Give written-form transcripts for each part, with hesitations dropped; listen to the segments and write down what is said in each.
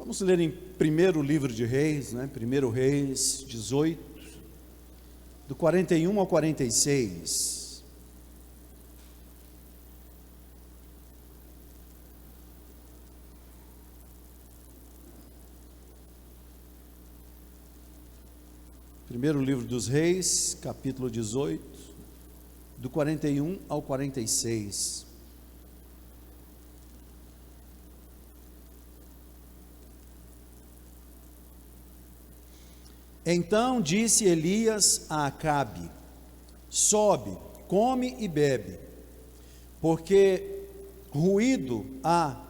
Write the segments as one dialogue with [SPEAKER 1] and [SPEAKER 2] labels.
[SPEAKER 1] Vamos ler em primeiro livro de Reis, né? 1 Reis 18, do 41 ao 46. Primeiro livro dos Reis, capítulo 18, do 41 ao 46. Então disse Elias a Acabe: sobe, come e bebe, porque ruído há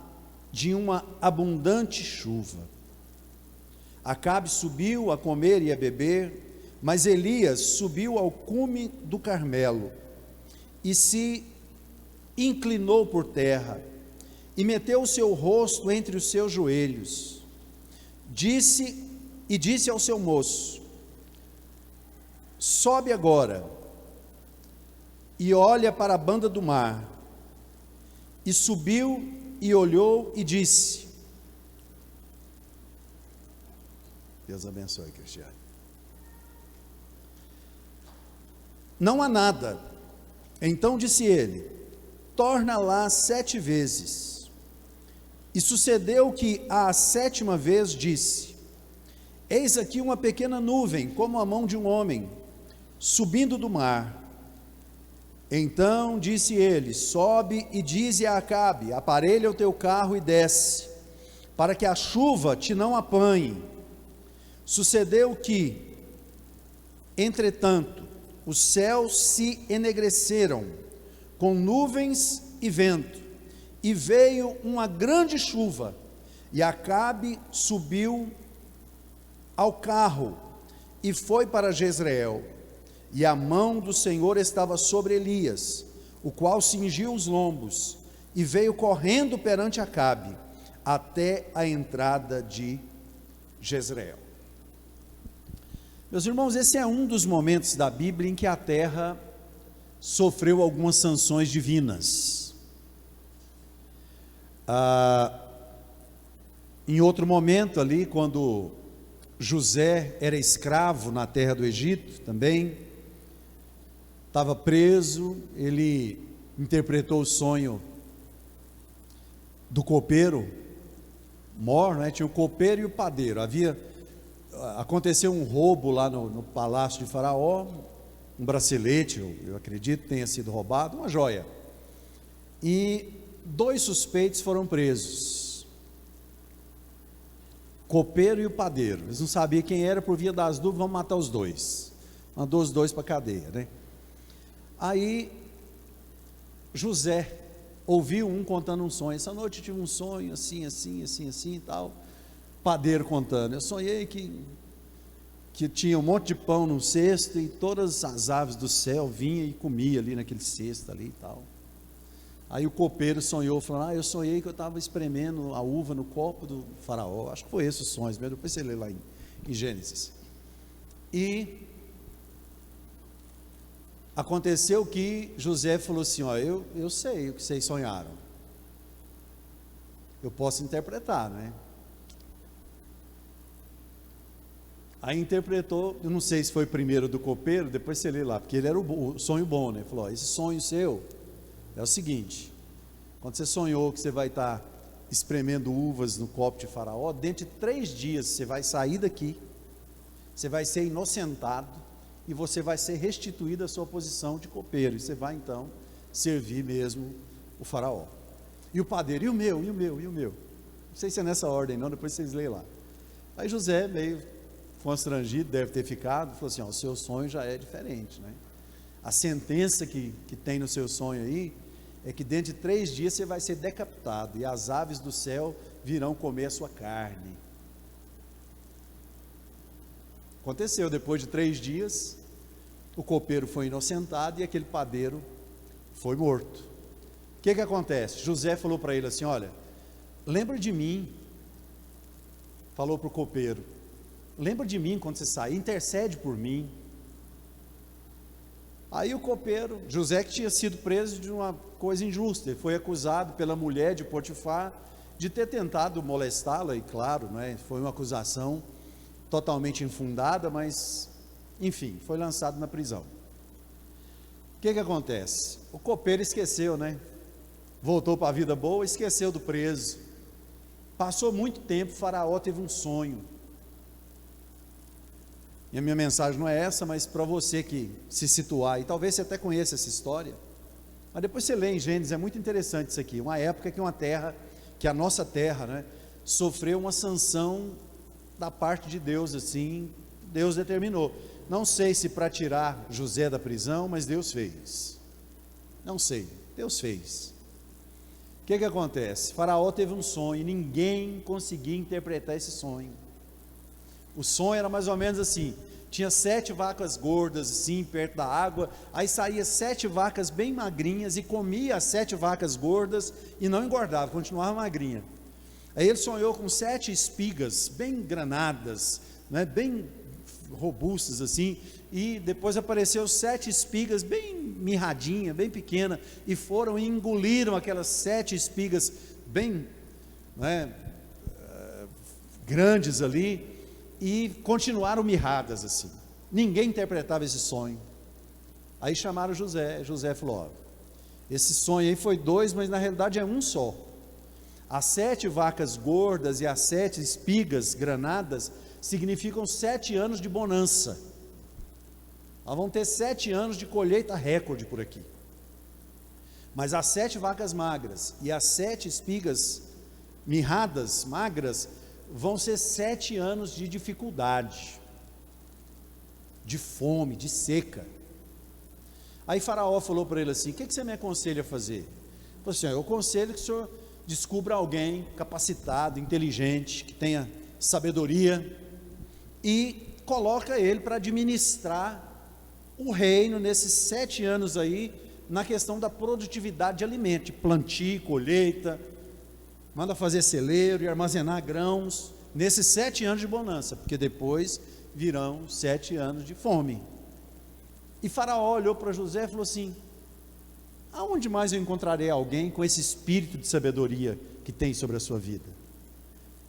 [SPEAKER 1] de uma abundante chuva. Acabe subiu a comer e a beber, mas Elias subiu ao cume do Carmelo e se inclinou por terra e meteu o seu rosto entre os seus joelhos. Disse ao seu moço: sobe agora e olha para a banda do mar. E subiu e olhou e disse: Deus abençoe, Cristiano. Não há nada. Então disse ele: torna lá 7 vezes. E sucedeu que à 7ª vez disse: eis aqui uma pequena nuvem, como a mão de um homem, subindo do mar. Então disse ele: sobe e dize a Acabe: aparelha o teu carro e desce, para que a chuva te não apanhe. Sucedeu que, entretanto, os céus se enegreceram, com nuvens e vento, e veio uma grande chuva, e Acabe subiu ao carro e foi para Jezreel, e a mão do Senhor estava sobre Elias, o qual cingiu os lombos, e veio correndo perante Acabe, até a entrada de Jezreel. Meus irmãos, esse é um dos momentos da Bíblia em que a terra sofreu algumas sanções divinas. Em outro momento ali, quando José era escravo na terra do Egito também, estava preso, ele interpretou o sonho do copeiro mor, né? Tinha o copeiro e o padeiro. Aconteceu um roubo lá no palácio de Faraó, um bracelete, eu acredito tenha sido roubado, uma joia, e 2 suspeitos foram presos, copeiro e o padeiro. Eles não sabiam quem era, por via das dúvidas, vamos matar os 2, mandou os 2 para a cadeia, né? Aí José ouviu um contando um sonho: essa noite eu tive um sonho assim e tal. Padeiro contando: eu sonhei que tinha um monte de pão num cesto, e todas as aves do céu vinham e comiam ali naquele cesto ali e tal. Aí o copeiro sonhou, falando: eu sonhei que eu estava espremendo a uva no copo do faraó. Acho que foi esse o sonho mesmo, depois você lê lá em Gênesis. E aconteceu que José falou assim: eu sei o que vocês sonharam, eu posso interpretar, né? Aí interpretou, eu não sei se foi primeiro do copeiro, depois você lê lá, porque ele era o sonho bom, né? Falou: esse sonho seu é o seguinte: quando você sonhou que você vai estar espremendo uvas no copo de Faraó, dentro de 3 dias você vai sair daqui, você vai ser inocentado, e você vai ser restituído à sua posição de copeiro, e você vai então servir mesmo o Faraó. E o padeiro: e o meu? Não sei se é nessa ordem não, depois vocês leem lá. Aí José, meio constrangido, deve ter ficado, falou assim: o seu sonho já é diferente, né? A sentença que tem no seu sonho aí é que dentro de 3 dias você vai ser decapitado, e as aves do céu virão comer a sua carne. Aconteceu, depois de 3 dias, o copeiro foi inocentado e aquele padeiro foi morto. O que acontece? José falou para ele assim: olha, lembra de mim, falou para o copeiro, lembra de mim quando você sair, intercede por mim. Aí o copeiro, José, que tinha sido preso de uma coisa injusta, ele foi acusado pela mulher de Potifar de ter tentado molestá-la, e claro, foi uma acusação totalmente infundada, mas, enfim, foi lançado na prisão. O que acontece? O copeiro esqueceu, voltou para a vida boa, esqueceu do preso. Passou muito tempo, Faraó teve um sonho. E a minha mensagem não é essa, mas para você que se situar, e talvez você até conheça essa história, mas depois você lê em Gênesis, é muito interessante isso aqui, uma época que a nossa terra, sofreu uma sanção da parte de Deus, assim, Deus determinou, não sei se para tirar José da prisão, mas Deus fez, não sei, Deus fez. O que acontece? Faraó teve um sonho, e ninguém conseguia interpretar esse sonho. O sonho era mais ou menos assim, tinha 7 vacas gordas assim, perto da água, aí saía 7 vacas bem magrinhas, e comia as 7 vacas gordas, e não engordava, continuava magrinha. Aí ele sonhou com 7 espigas, bem granadas, bem robustas assim, e depois apareceu 7 espigas, bem mirradinha, bem pequena, e foram e engoliram aquelas 7 espigas, bem grandes ali, e continuaram mirradas assim. Ninguém interpretava esse sonho. Aí chamaram José. José falou: esse sonho aí foi 2, mas na realidade é um só. As 7 vacas gordas e as 7 espigas granadas significam 7 anos de bonança. Nós vamos ter 7 anos de colheita recorde por aqui. Mas as 7 vacas magras e as 7 espigas mirradas, magras, vão ser 7 anos de dificuldade, de fome, de seca. Aí Faraó falou para ele assim: o que você me aconselha a fazer? Ele falou assim: eu aconselho que o senhor descubra alguém capacitado, inteligente, que tenha sabedoria, e coloca ele para administrar o reino nesses 7 anos aí, na questão da produtividade de alimento, de plantio, colheita, manda fazer celeiro e armazenar grãos, nesses 7 anos de bonança, porque depois virão 7 anos de fome. E Faraó olhou para José e falou assim: aonde mais eu encontrarei alguém com esse espírito de sabedoria que tem sobre a sua vida?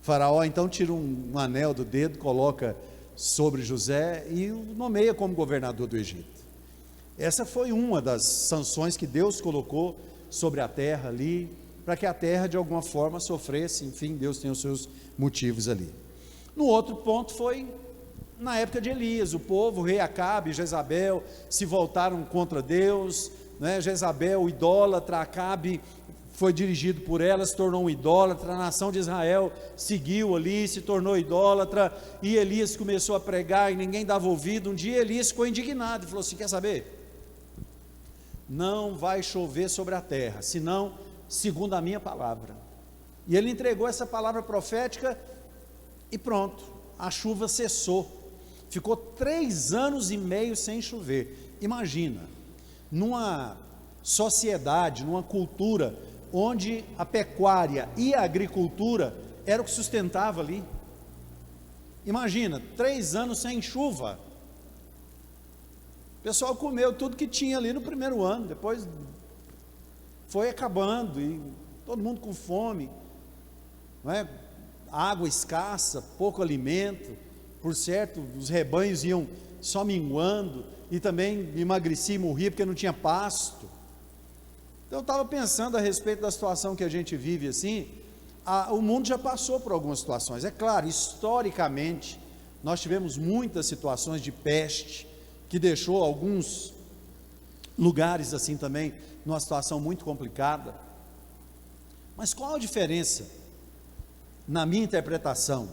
[SPEAKER 1] Faraó então tira um anel do dedo, coloca sobre José e o nomeia como governador do Egito. Essa foi uma das sanções que Deus colocou sobre a terra ali, para que a terra de alguma forma sofresse. Enfim, Deus tem os seus motivos ali. No outro ponto foi na época de Elias, o povo, o rei Acabe e Jezabel se voltaram contra Deus, Jezabel idólatra, Acabe foi dirigido por ela, se tornou um idólatra, a nação de Israel seguiu ali, se tornou idólatra, e Elias começou a pregar e ninguém dava ouvido. Um dia Elias ficou indignado e falou assim: quer saber? Não vai chover sobre a terra, senão segundo a minha palavra. E ele entregou essa palavra profética e pronto, a chuva cessou. Ficou 3 anos e meio sem chover. Imagina, numa sociedade, numa cultura onde a pecuária e a agricultura era o que sustentava ali. Imagina, 3 anos sem chuva. O pessoal comeu tudo que tinha ali no primeiro ano, depois foi acabando, e todo mundo com fome, água escassa, pouco alimento, por certo, os rebanhos iam só minguando, e também emagreci e morria porque não tinha pasto. Então eu estava pensando a respeito da situação que a gente vive assim. O mundo já passou por algumas situações, é claro, historicamente, nós tivemos muitas situações de peste, que deixou alguns lugares assim também numa situação muito complicada. Mas qual a diferença, na minha interpretação,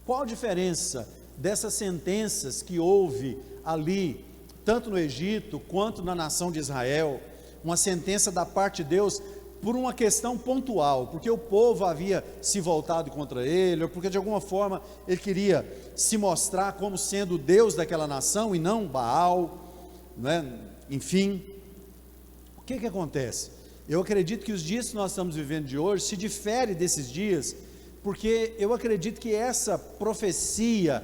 [SPEAKER 1] qual a diferença dessas sentenças que houve ali, tanto no Egito quanto na nação de Israel, uma sentença da parte de Deus por uma questão pontual, porque o povo havia se voltado contra ele, ou porque de alguma forma ele queria se mostrar como sendo o Deus daquela nação e não Baal, enfim. O que acontece? Eu acredito que os dias que nós estamos vivendo de hoje se difere desses dias, porque eu acredito que essa profecia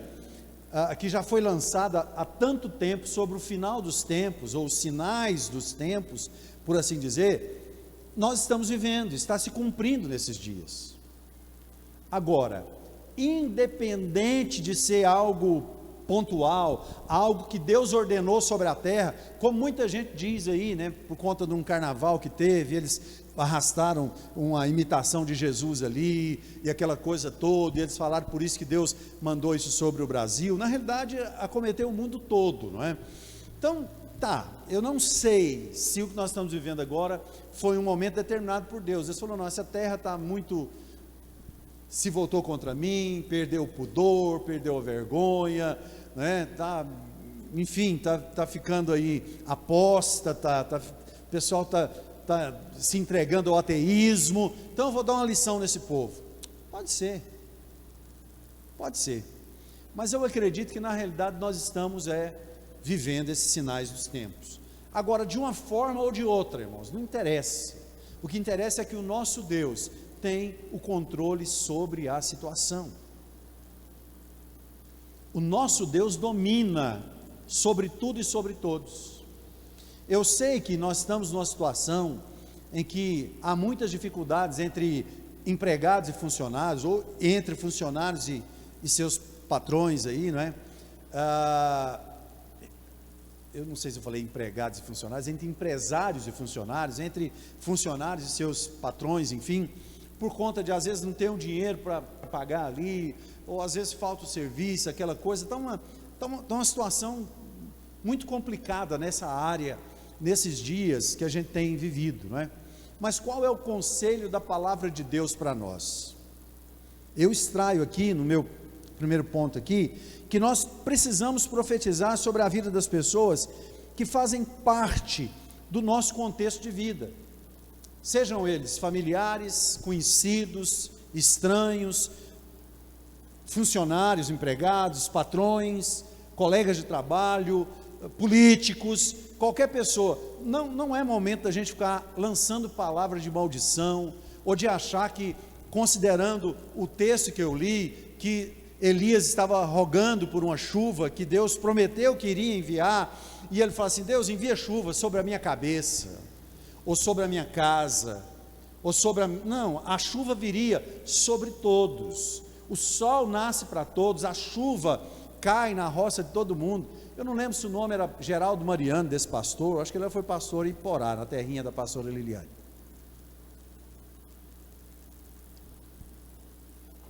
[SPEAKER 1] que já foi lançada há tanto tempo sobre o final dos tempos, ou os sinais dos tempos, por assim dizer, nós estamos vivendo, está se cumprindo nesses dias. Agora, independente de ser algo pontual, algo que Deus ordenou sobre a terra, como muita gente diz aí, né, por conta de um carnaval que teve, eles arrastaram uma imitação de Jesus ali, e aquela coisa toda, e eles falaram por isso que Deus mandou isso sobre o Brasil. Na realidade, acometeu o mundo todo, não é? Então, eu não sei se o que nós estamos vivendo agora foi um momento determinado por Deus. Deus falou, não, essa terra está muito, se voltou contra mim, perdeu o pudor, perdeu a vergonha, né? Enfim, está ficando aí aposta, o pessoal está se entregando ao ateísmo, então eu vou dar uma lição nesse povo. Pode ser, mas eu acredito que na realidade nós estamos vivendo esses sinais dos tempos. Agora, de uma forma ou de outra, irmãos, não interessa. O que interessa é que o nosso Deus tem o controle sobre a situação. O nosso Deus domina sobre tudo e sobre todos. Eu sei que nós estamos numa situação em que há muitas dificuldades entre empregados e funcionários, ou entre funcionários e seus patrões aí, não é? Eu não sei se eu falei empregados e funcionários, entre empresários e funcionários, entre funcionários e seus patrões, enfim, por conta de às vezes não ter um dinheiro para pagar ali, ou às vezes falta o serviço, aquela coisa. Está uma situação muito complicada nessa área, nesses dias que a gente tem vivido, não é? Mas qual é o conselho da palavra de Deus para nós? Eu extraio aqui, no meu primeiro ponto aqui, que nós precisamos profetizar sobre a vida das pessoas que fazem parte do nosso contexto de vida, sejam eles familiares, conhecidos, estranhos, funcionários, empregados, patrões, colegas de trabalho, políticos, qualquer pessoa. Não é momento da gente ficar lançando palavras de maldição, ou de achar que, considerando o texto que eu li, que Elias estava rogando por uma chuva, que Deus prometeu que iria enviar, e ele fala assim, Deus envia chuva sobre a minha cabeça, ou sobre a minha casa, ou sobre não, a chuva viria sobre todos, o sol nasce para todos, a chuva cai na roça de todo mundo. Eu não lembro se o nome era Geraldo Mariano, desse pastor, acho que ele foi pastor em Porá, na terrinha da pastora Liliane.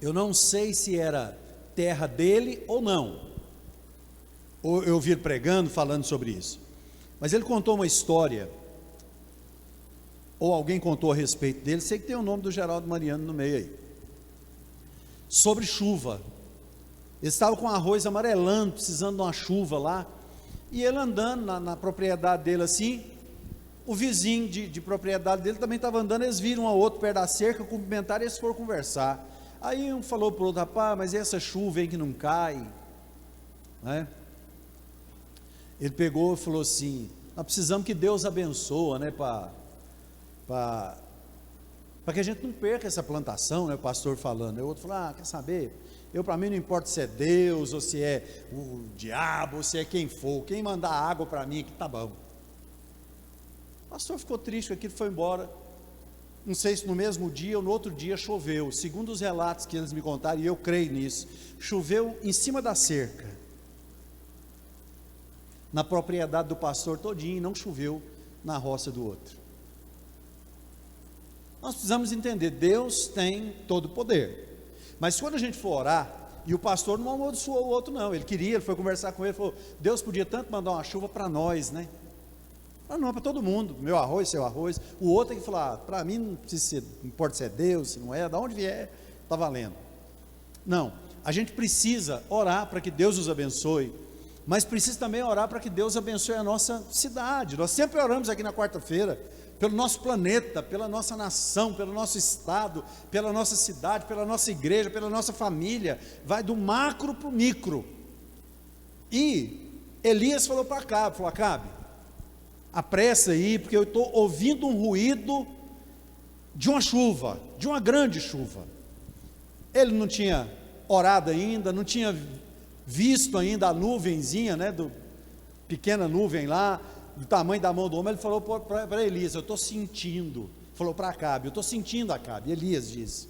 [SPEAKER 1] Eu não sei se era terra dele ou não, ou eu vi ele pregando, falando sobre isso, mas ele contou uma história, ou alguém contou a respeito dele, sei que tem o nome do Geraldo Mariano no meio aí, sobre chuva. Ele estava com arroz amarelando, precisando de uma chuva lá, e ele andando na propriedade dele assim, o vizinho de propriedade dele também estava andando, eles viram um ao outro perto da cerca, cumprimentaram e eles foram conversar. Aí um falou para o outro, rapaz, mas essa chuva aí que não cai, né? Ele pegou e falou assim, nós precisamos que Deus abençoe, né, para que a gente não perca essa plantação, né, o pastor falando. Aí o outro falou, quer saber, para mim não importa se é Deus, ou se é o diabo, ou se é quem for, quem mandar água para mim, que tá bom. O pastor ficou triste com aquilo, foi embora. Não sei se no mesmo dia ou no outro dia choveu, segundo os relatos que eles me contaram, e eu creio nisso, choveu em cima da cerca, na propriedade do pastor todinho, e não choveu na roça do outro. Nós precisamos entender, Deus tem todo o poder, mas quando a gente for orar, e o pastor não amaldiçoou o outro não, ele foi conversar com ele, falou, Deus podia tanto mandar uma chuva para nós, né? Não, para todo mundo, meu arroz, seu arroz. O outro tem que falar, para mim não precisa ser, não importa se é Deus, se não é, de onde vier, está valendo. Não, a gente precisa orar para que Deus nos abençoe, mas precisa também orar para que Deus abençoe a nossa cidade. Nós sempre oramos aqui na quarta-feira, pelo nosso planeta, pela nossa nação, pelo nosso estado, pela nossa cidade, pela nossa igreja, pela nossa família, vai do macro para o micro. E Elias falou para Acabe, Acabe, apressa aí, porque eu estou ouvindo um ruído de uma chuva, de uma grande chuva. Ele não tinha orado ainda, não tinha visto ainda a nuvenzinha, né, pequena nuvem lá, do tamanho da mão do homem. Ele falou para Elias, eu estou sentindo falou para Acabe: eu estou sentindo, Acabe. Elias disse: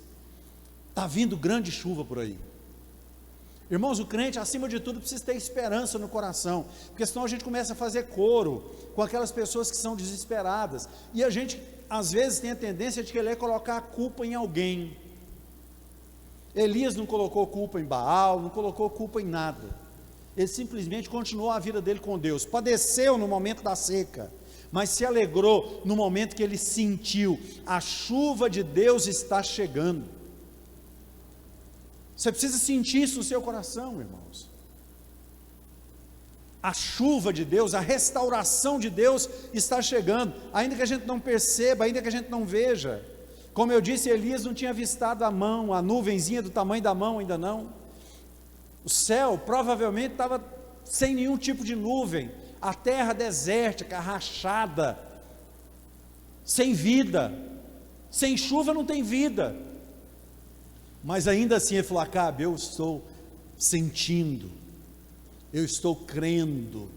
[SPEAKER 1] está vindo grande chuva por aí. Irmãos, o crente, acima de tudo, precisa ter esperança no coração, porque senão a gente começa a fazer coro com aquelas pessoas que são desesperadas, e a gente, às vezes, tem a tendência de querer colocar a culpa em alguém. Elias não colocou culpa em Baal, não colocou culpa em nada, ele simplesmente continuou a vida dele com Deus, padeceu no momento da seca, mas se alegrou no momento que ele sentiu: a chuva de Deus está chegando. Você precisa sentir isso no seu coração, irmãos. A chuva de Deus, a restauração de Deus está chegando, ainda que a gente não perceba, ainda que a gente não veja. Como eu disse, Elias não tinha avistado a mão, a nuvenzinha do tamanho da mão, ainda não. O céu provavelmente estava sem nenhum tipo de nuvem, a terra desértica, rachada, sem vida. Sem chuva não tem vida. Mas ainda assim ele falou: Acabe, eu estou sentindo, eu estou crendo,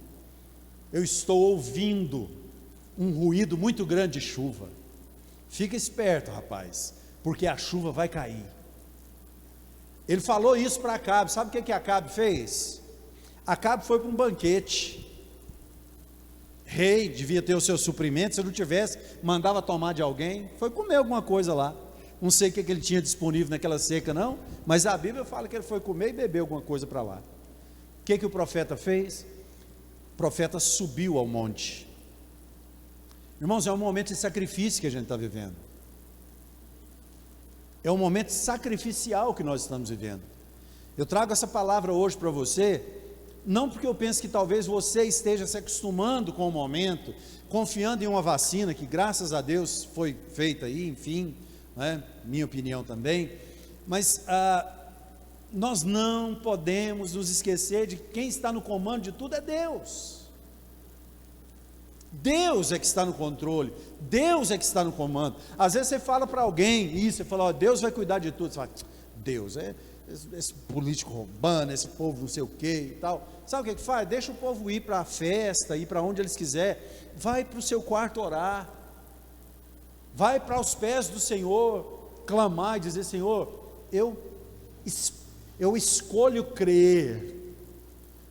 [SPEAKER 1] eu estou ouvindo um ruído muito grande de chuva. Fica esperto, rapaz, porque a chuva vai cair. Ele falou isso para Acabe. Sabe o que Acabe fez? Acabe foi para um banquete. Rei, devia ter o seu suprimento, se não tivesse, mandava tomar de alguém, foi comer alguma coisa lá. Não sei o que ele tinha disponível naquela seca não, mas a Bíblia fala que ele foi comer e beber alguma coisa para lá. O que o profeta fez? O profeta subiu ao monte. Irmãos, é um momento de sacrifício que a gente está vivendo, é um momento sacrificial que nós estamos vivendo. Eu trago essa palavra hoje para você, não porque eu penso que talvez você esteja se acostumando com o momento, confiando em uma vacina que graças a Deus foi feita aí, enfim, minha opinião também, mas nós não podemos nos esquecer de que quem está no comando de tudo é Deus. Deus é que está no controle, Deus é que está no comando. Às vezes você fala para alguém isso, você fala: Deus vai cuidar de tudo. Você fala: Deus, esse político roubando, esse povo não sei o que e tal. Sabe o que faz? Deixa o povo ir para a festa, ir para onde eles quiserem, vai para o seu quarto orar, vai para os pés do Senhor, clamar e dizer: Senhor, eu escolho crer,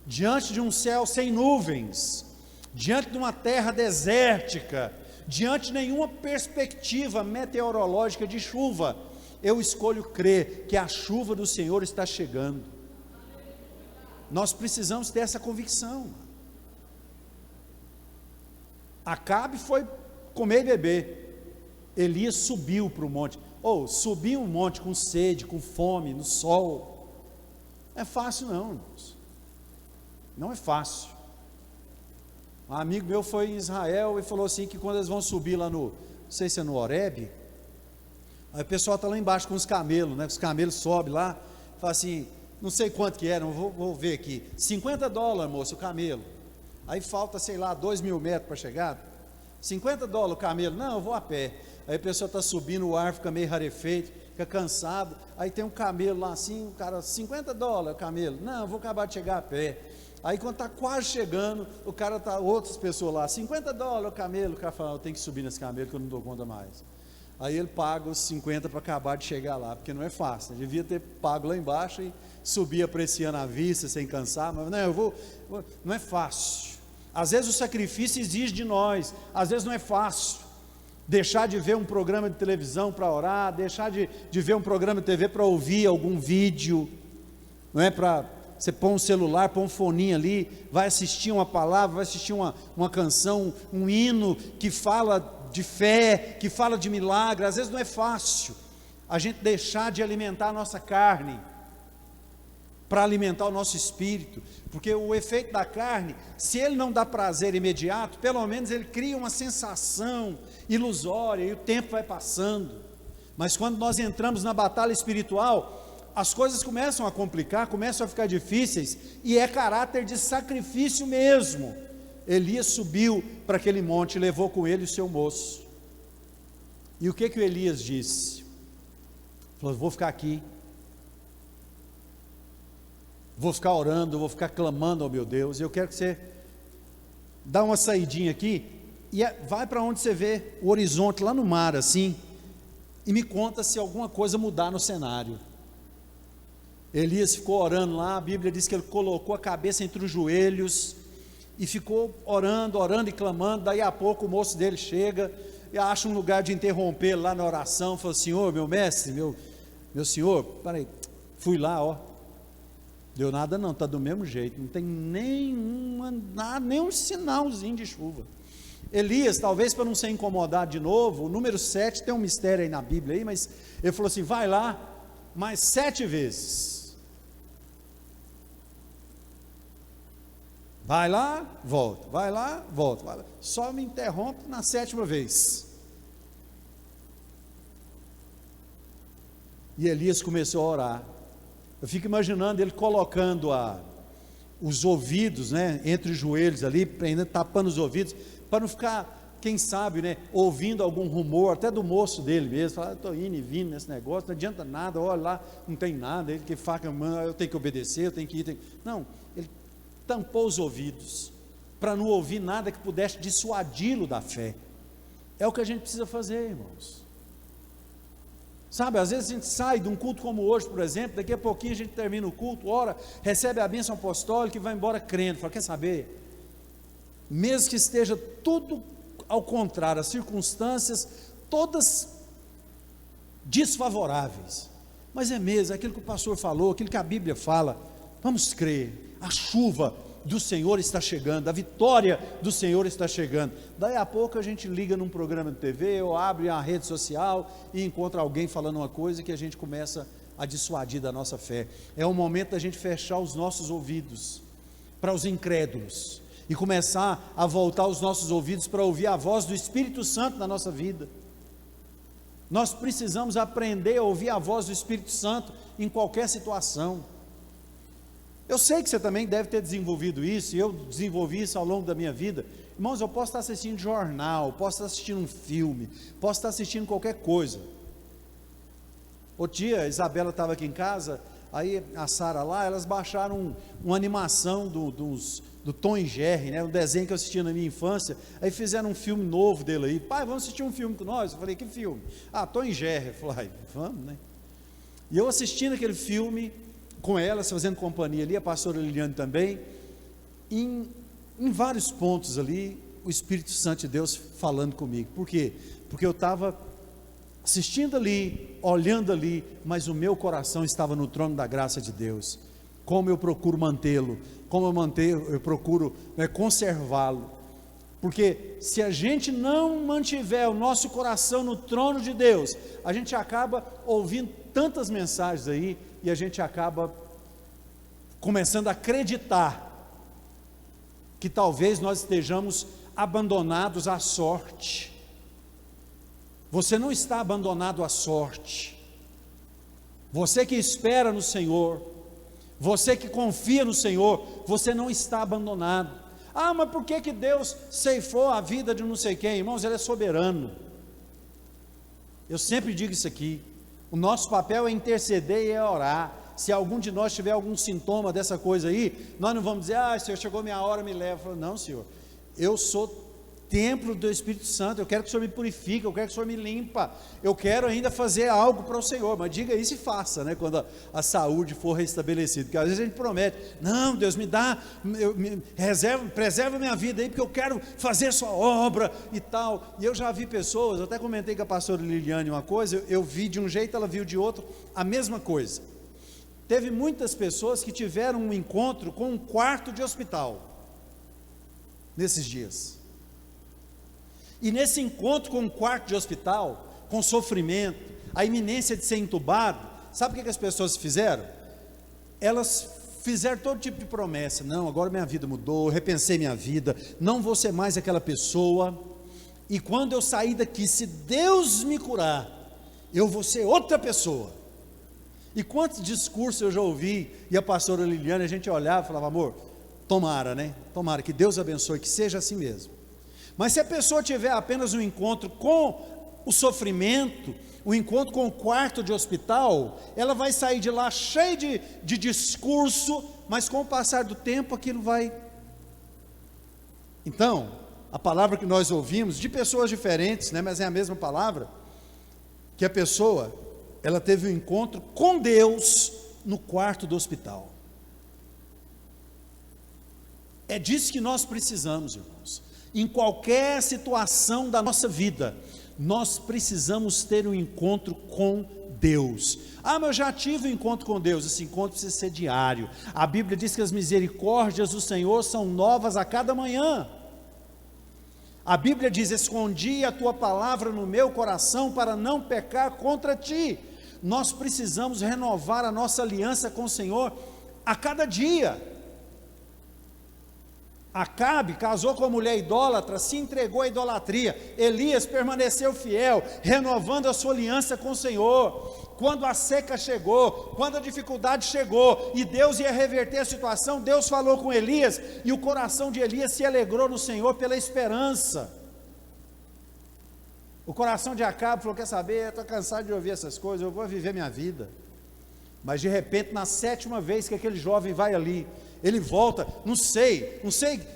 [SPEAKER 1] diante de um céu sem nuvens, diante de uma terra desértica, diante de nenhuma perspectiva meteorológica de chuva, eu escolho crer que a chuva do Senhor está chegando. Nós precisamos ter essa convicção. Acabe foi comer e beber, Elias subiu para o monte. Subir um monte com sede, com fome, no sol, não é fácil não, irmãos. Não é fácil. Um amigo meu foi em Israel e falou assim, que quando eles vão subir lá no, não sei se é no Horebe, aí o pessoal está lá embaixo com os camelos, os camelos sobem lá, fala assim, não sei quanto que era, vou ver aqui, $50, moço, o camelo. Aí falta, sei lá, 2.000 metros para chegar, $50 o camelo. Não, eu vou a pé. Aí a pessoa está subindo, o ar fica meio rarefeito, fica cansado, aí tem um camelo lá assim, o cara, $50 o camelo. Não, eu vou acabar de chegar a pé. Aí quando está quase chegando, o cara está, outras pessoas lá, $50 o camelo. O cara fala: eu tenho que subir nesse camelo que eu não dou conta mais. Aí ele paga os 50 para acabar de chegar lá, porque não é fácil. Ele devia ter pago lá embaixo e subir apreciando a vista, sem cansar, mas não, não é fácil. Às vezes o sacrifício exige de nós, às vezes não é fácil. Deixar de ver um programa de televisão para orar, deixar de ver um programa de TV para ouvir algum vídeo, não é? Para você pôr um celular, pôr um foninho ali, vai assistir uma palavra, vai assistir uma canção, um hino que fala de fé, que fala de milagre. Às vezes não é fácil a gente deixar de alimentar a nossa carne para alimentar o nosso espírito, porque o efeito da carne, se ele não dá prazer imediato, pelo menos ele cria uma sensação ilusória e o tempo vai passando. Mas quando nós entramos na batalha espiritual, as coisas começam a complicar, começam a ficar difíceis, e é caráter de sacrifício mesmo. Elias subiu para aquele monte e levou com ele o seu moço. E o que o Elias disse? Falou: vou ficar aqui, vou ficar orando, vou ficar clamando ao meu Deus. Eu quero que você dá uma saidinha aqui vai para onde você vê o horizonte lá no mar assim, e me conta se alguma coisa mudar no cenário. Elias ficou orando lá, a Bíblia diz que ele colocou a cabeça entre os joelhos, e ficou orando, orando e clamando. Daí a pouco o moço dele chega, e acha um lugar de interromper lá na oração, fala: Senhor, meu mestre, meu senhor, peraí, fui lá, ó, deu nada não, está do mesmo jeito, não tem nenhum sinalzinho de chuva. Elias, talvez para não ser incomodado de novo, o número 7 tem um mistério aí na Bíblia, aí, mas ele falou assim: vai lá mais 7 vezes, vai lá, volta, vai lá, volta, vai lá. Só me interrompe na 7ª vez. E Elias começou a orar. Eu fico imaginando ele colocando os ouvidos, né, entre os joelhos ali, ainda tapando os ouvidos, para não ficar, quem sabe, né, ouvindo algum rumor, até do moço dele mesmo, falar: estou indo e vindo nesse negócio, não adianta nada, olha lá, não tem nada, ele que faca, eu tenho que obedecer, eu tenho que ir, não, ele tampou os ouvidos, para não ouvir nada que pudesse dissuadi-lo da fé. É o que a gente precisa fazer, irmãos. Sabe, às vezes a gente sai de um culto como hoje, por exemplo, daqui a pouquinho a gente termina o culto, ora, recebe a bênção apostólica e vai embora crendo. Fala: quer saber? Mesmo que esteja tudo ao contrário, as circunstâncias todas desfavoráveis, mas é mesmo, é aquilo que o pastor falou, aquilo que a Bíblia fala, vamos crer, a chuva do Senhor está chegando, a vitória do Senhor está chegando. Daí a pouco a gente liga num programa de TV, ou abre a rede social e encontra alguém falando uma coisa que a gente começa a dissuadir da nossa fé. É o momento da gente fechar os nossos ouvidos para os incrédulos e começar a voltar os nossos ouvidos para ouvir a voz do Espírito Santo na nossa vida. Nós precisamos aprender a ouvir a voz do Espírito Santo em qualquer situação. Eu sei que você também deve ter desenvolvido isso, e eu desenvolvi isso ao longo da minha vida. Irmãos, eu posso estar assistindo jornal, posso estar assistindo um filme, posso estar assistindo qualquer coisa. Outro dia a Isabela estava aqui em casa, aí a Sara lá, elas baixaram uma animação do Tom e Jerry, né, um desenho que eu assistia na minha infância. Aí fizeram um filme novo dele aí: pai, vamos assistir um filme com nós? Eu falei: que filme? Ah, Tom e Jerry. Eu falei: vamos, né? E eu assistindo aquele filme com elas, fazendo companhia ali, a pastora Liliane também, em vários pontos ali, o Espírito Santo de Deus falando comigo. Por quê? Porque eu estava assistindo ali, olhando ali, mas o meu coração estava no trono da graça de Deus. Como eu procuro mantê-lo, eu procuro conservá-lo, porque se a gente não mantiver o nosso coração no trono de Deus, a gente acaba ouvindo tantas mensagens aí, e a gente acaba começando a acreditar que talvez nós estejamos abandonados à sorte. Você não está abandonado à sorte. Você que espera no Senhor, você que confia no Senhor, você não está abandonado. Ah, mas por que Deus ceifou a vida de não sei quem? Irmãos, Ele é soberano. Eu sempre digo isso aqui: o nosso papel é interceder e é orar. Se algum de nós tiver algum sintoma dessa coisa aí, nós não vamos dizer: ah, Senhor, chegou minha hora, me leva. Não, Senhor, eu sou templo do Espírito Santo, eu quero que o Senhor me purifique, eu quero que o Senhor me limpa, eu quero ainda fazer algo para o Senhor. Mas diga isso e faça, né, quando a saúde for restabelecida, porque às vezes a gente promete: não, Deus, me dá, preserva minha vida aí, porque eu quero fazer sua obra e tal. E eu já vi pessoas, eu até comentei com a pastora Liliane uma coisa, eu vi de um jeito, ela viu de outro, a mesma coisa. Teve muitas pessoas que tiveram um encontro com um quarto de hospital nesses dias. E nesse encontro com um quarto de hospital, com sofrimento, a iminência de ser entubado, sabe o que as pessoas fizeram? Elas fizeram todo tipo de promessa: não, agora minha vida mudou, eu repensei minha vida, não vou ser mais aquela pessoa, e quando eu sair daqui, se Deus me curar, eu vou ser outra pessoa. E quantos discursos eu já ouvi, e a pastora Liliane, a gente olhava e falava: amor, tomara, né? Tomara que Deus abençoe, que seja assim mesmo. Mas se a pessoa tiver apenas um encontro com o sofrimento, um encontro com o quarto de hospital, ela vai sair de lá cheia de discurso, mas com o passar do tempo aquilo vai. Então, a palavra que nós ouvimos, de pessoas diferentes, né, mas é a mesma palavra, que a pessoa, ela teve um encontro com Deus no quarto do hospital. É disso que nós precisamos, irmãos. Em qualquer situação da nossa vida, nós precisamos ter um encontro com Deus. Ah, mas eu já tive um encontro com Deus. Esse encontro precisa ser diário. A Bíblia diz que as misericórdias do Senhor são novas a cada manhã. A Bíblia diz: escondi a tua palavra no meu coração para não pecar contra ti. Nós precisamos renovar a nossa aliança com o Senhor a cada dia. Acabe casou com a mulher idólatra, se entregou à idolatria. Elias permaneceu fiel, renovando a sua aliança com o Senhor. Quando a seca chegou, quando a dificuldade chegou, e Deus ia reverter a situação, Deus falou com Elias, e o coração de Elias se alegrou no Senhor pela esperança. O coração de Acabe falou: quer saber, estou cansado de ouvir essas coisas, eu vou viver minha vida. Mas de repente, na 7ª vez que aquele jovem vai ali, ele volta, não sei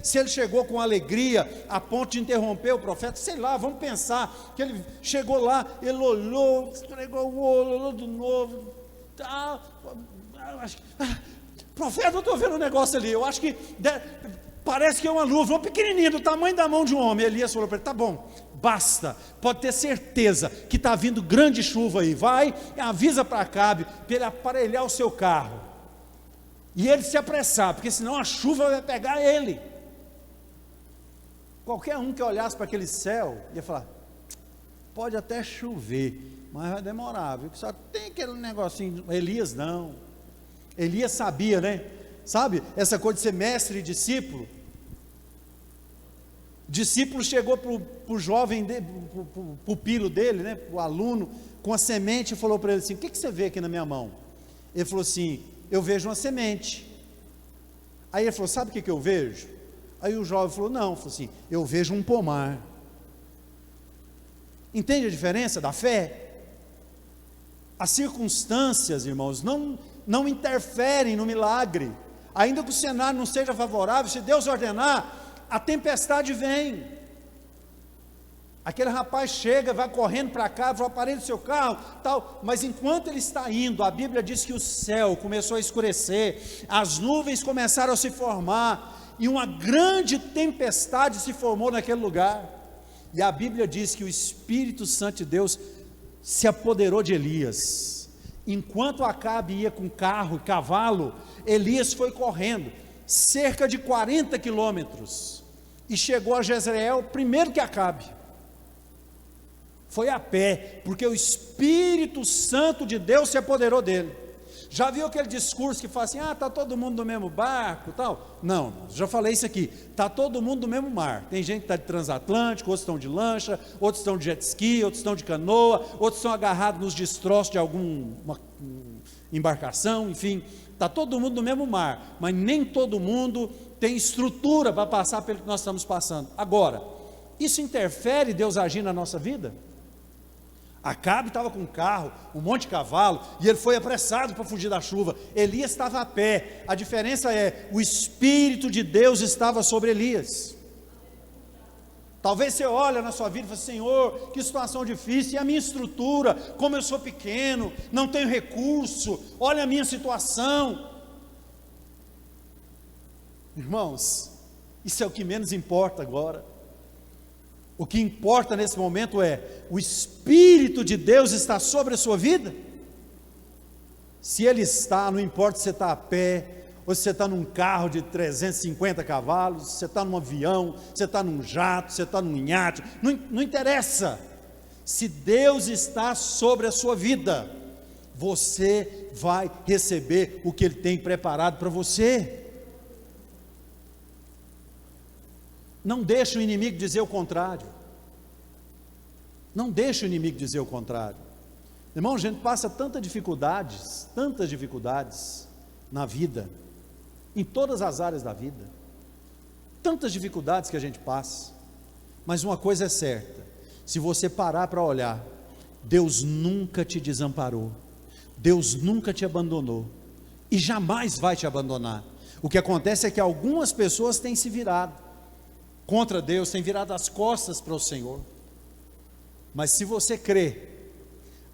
[SPEAKER 1] se ele chegou com alegria a ponto de interromper o profeta, sei lá, vamos pensar que ele chegou lá, ele olhou, esfregou o olho, olhou de novo, profeta, eu estou vendo um negócio ali, eu acho que parece que é uma luva, uma pequenininha, do tamanho da mão de um homem. Elias falou para ele: tá bom, basta, pode ter certeza que está vindo grande chuva aí, vai e avisa para Acabe, para ele aparelhar o seu carro, e ele se apressar, porque senão a chuva vai pegar ele. Qualquer um que olhasse para aquele céu, ia falar: pode até chover, mas vai demorar, viu? Só tem aquele negocinho. Elias não, Elias sabia, né? Sabe, essa coisa de ser mestre e discípulo. Discípulo chegou para o jovem, para o pupilo dele, né, para o aluno, com a semente, e falou para ele assim: o que você vê aqui na minha mão? Ele falou assim: eu vejo uma semente. Aí ele falou: sabe o que eu vejo? Aí o jovem falou: não, falou assim: eu vejo um pomar. Entende a diferença da fé? As circunstâncias, irmãos, não interferem no milagre. Ainda que o cenário não seja favorável, se Deus ordenar, a tempestade vem. Aquele rapaz chega, vai correndo para cá, vai aparelho do seu carro, tal, mas enquanto ele está indo, a Bíblia diz que o céu começou a escurecer, as nuvens começaram a se formar, e uma grande tempestade se formou naquele lugar, e a Bíblia diz que o Espírito Santo de Deus se apoderou de Elias. Enquanto Acabe ia com carro e cavalo, Elias foi correndo, cerca de 40 quilômetros, e chegou a Jezreel primeiro que Acabe. Foi a pé, porque o Espírito Santo de Deus se apoderou dele. Já viu aquele discurso que fala assim: está todo mundo no mesmo barco, tal? Não, já falei isso aqui, está todo mundo no mesmo mar. Tem gente que está de transatlântico, outros estão de lancha, outros estão de jet ski, outros estão de canoa, outros estão agarrados nos destroços de alguma embarcação, enfim, está todo mundo no mesmo mar, mas nem todo mundo tem estrutura para passar pelo que nós estamos passando. Agora, isso interfere Deus agir na nossa vida? Acabe estava com um carro, um monte de cavalo, e ele foi apressado para fugir da chuva. Elias estava a pé. A diferença é, o Espírito de Deus estava sobre Elias. Talvez você olhe na sua vida e fale: Senhor, que situação difícil, e a minha estrutura, como eu sou pequeno, não tenho recurso, olha a minha situação. Irmãos, isso é o que menos importa agora. O que importa nesse momento é: o Espírito de Deus está sobre a sua vida? Se Ele está, não importa se você está a pé, ou se você está num carro de 350 cavalos, se você está num avião, se você está num jato, se você está num iate, não interessa. Se Deus está sobre a sua vida, você vai receber o que Ele tem preparado para você. Não deixe o inimigo dizer o contrário. Não deixe o inimigo dizer o contrário. Irmão, a gente passa tantas dificuldades na vida, em todas as áreas da vida, tantas dificuldades que a gente passa, mas uma coisa é certa: se você parar para olhar, Deus nunca te desamparou, Deus nunca te abandonou, e jamais vai te abandonar. O que acontece é que algumas pessoas têm se virado, contra Deus, tem virado as costas para o Senhor. Mas se você crê,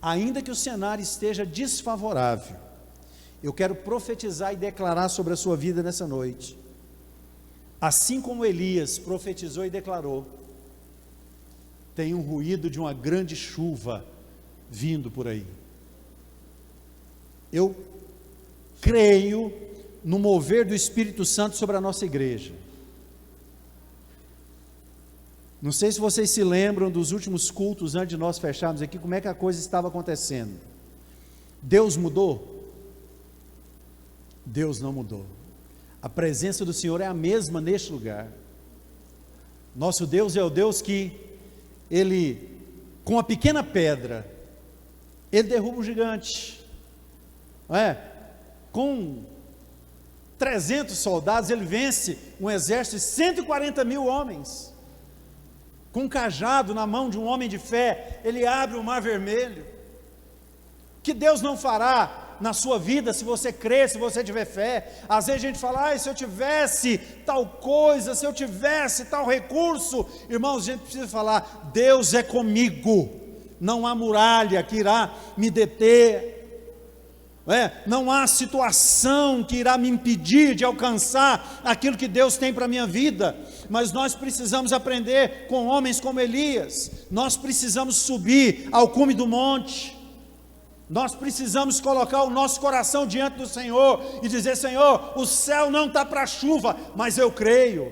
[SPEAKER 1] ainda que o cenário esteja desfavorável, eu quero profetizar e declarar sobre a sua vida nessa noite. Assim como Elias profetizou e declarou, tem um ruído de uma grande chuva vindo por aí. Eu creio no mover do Espírito Santo sobre a nossa igreja. Não sei se vocês se lembram dos últimos cultos, antes de nós fecharmos aqui, como é que a coisa estava acontecendo. Deus mudou? Deus não mudou. A presença do Senhor é a mesma neste lugar. Nosso Deus é o Deus que, Ele, com uma pequena pedra, Ele derruba o gigante. Não é? Com 300 soldados, Ele vence um exército de 140 mil homens. Com um cajado na mão de um homem de fé, Ele abre o mar vermelho. Que Deus não fará na sua vida, se você crer, se você tiver fé? Às vezes a gente fala, se eu tivesse tal coisa, se eu tivesse tal recurso, irmãos, a gente precisa falar, Deus é comigo, não há muralha que irá me deter, não há situação que irá me impedir de alcançar aquilo que Deus tem para a minha vida. Mas nós precisamos aprender com homens como Elias, nós precisamos subir ao cume do monte, nós precisamos colocar o nosso coração diante do Senhor e dizer, Senhor, o céu não está para chuva, mas eu creio.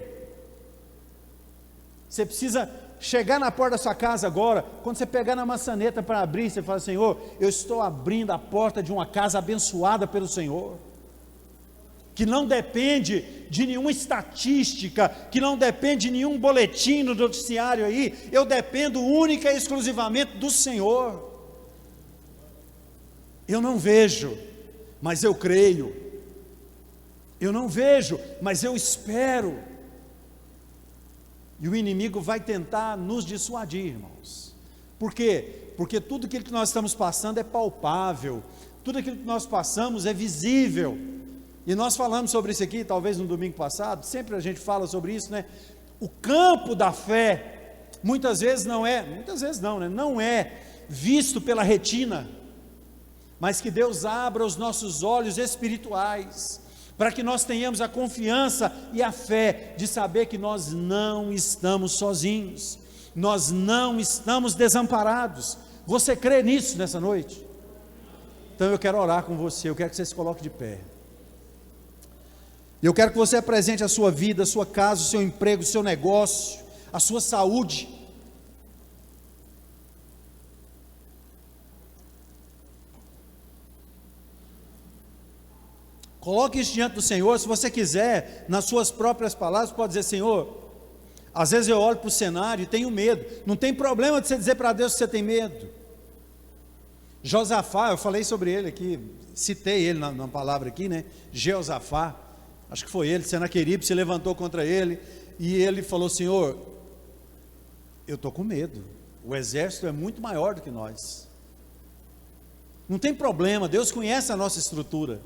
[SPEAKER 1] Você precisa chegar na porta da sua casa agora, quando você pegar na maçaneta para abrir, você fala, Senhor, eu estou abrindo a porta de uma casa abençoada pelo Senhor, que não depende de nenhuma estatística, que não depende de nenhum boletim no noticiário aí, eu dependo única e exclusivamente do Senhor. Eu não vejo, mas eu creio. Eu não vejo, mas eu espero. E o inimigo vai tentar nos dissuadir, irmãos. Por quê? Porque tudo aquilo que nós estamos passando é palpável, tudo aquilo que nós passamos é visível. E nós falamos sobre isso aqui, talvez no domingo passado, sempre a gente fala sobre isso, né? O campo da fé, muitas vezes não é visto pela retina, mas que Deus abra os nossos olhos espirituais, para que nós tenhamos a confiança e a fé de saber que nós não estamos sozinhos, nós não estamos desamparados. Você crê nisso nessa noite? Então eu quero orar com você, eu quero que você se coloque de pé. Eu quero que você apresente a sua vida, a sua casa, o seu emprego, o seu negócio, a sua saúde. Coloque isso diante do Senhor. Se você quiser, nas suas próprias palavras, pode dizer, Senhor, às vezes eu olho para o cenário e tenho medo. Não tem problema de você dizer para Deus que você tem medo. Josafá, eu falei sobre ele aqui, citei ele na palavra aqui, né? Jeosafá, acho que foi ele, Senaqueribe se levantou contra ele, e ele falou, Senhor, eu estou com medo, o exército é muito maior do que nós. Não tem problema, Deus conhece a nossa estrutura.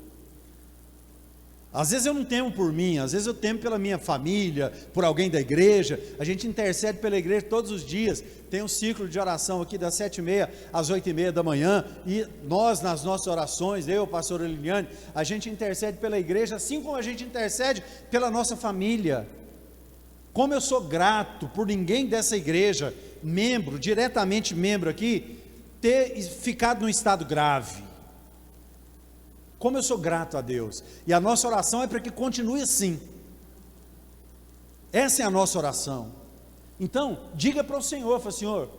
[SPEAKER 1] Às vezes eu não temo por mim, às vezes eu temo pela minha família, por alguém da igreja. A gente intercede pela igreja todos os dias, tem um ciclo de oração aqui das 7h30 às 8h30 da manhã, e nós nas nossas orações, eu, pastor Liliane, a gente intercede pela igreja, assim como a gente intercede pela nossa família. Como eu sou grato por ninguém dessa igreja, diretamente membro aqui, ter ficado num estado grave. Como eu sou grato a Deus, e a nossa oração é para que continue assim. Essa é a nossa oração. Então, diga para o Senhor, fala, Senhor,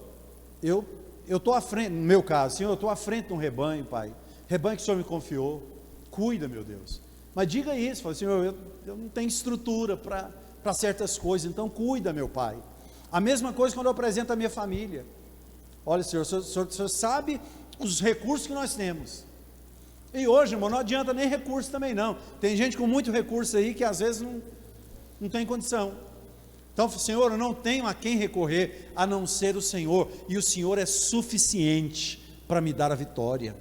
[SPEAKER 1] eu estou à frente, no meu caso, Senhor, eu estou à frente de um rebanho, Pai, rebanho que o Senhor me confiou, cuida, meu Deus. Mas diga isso, fala, Senhor, eu não tenho estrutura para certas coisas, então cuida, meu Pai. A mesma coisa quando eu apresento a minha família. Olha, Senhor, o Senhor sabe os recursos que nós temos. E hoje, irmão, não adianta nem recurso também não. Tem gente com muito recurso aí que às vezes não tem condição. Então, Senhor, eu não tenho a quem recorrer a não ser o Senhor, e o Senhor é suficiente para me dar a vitória.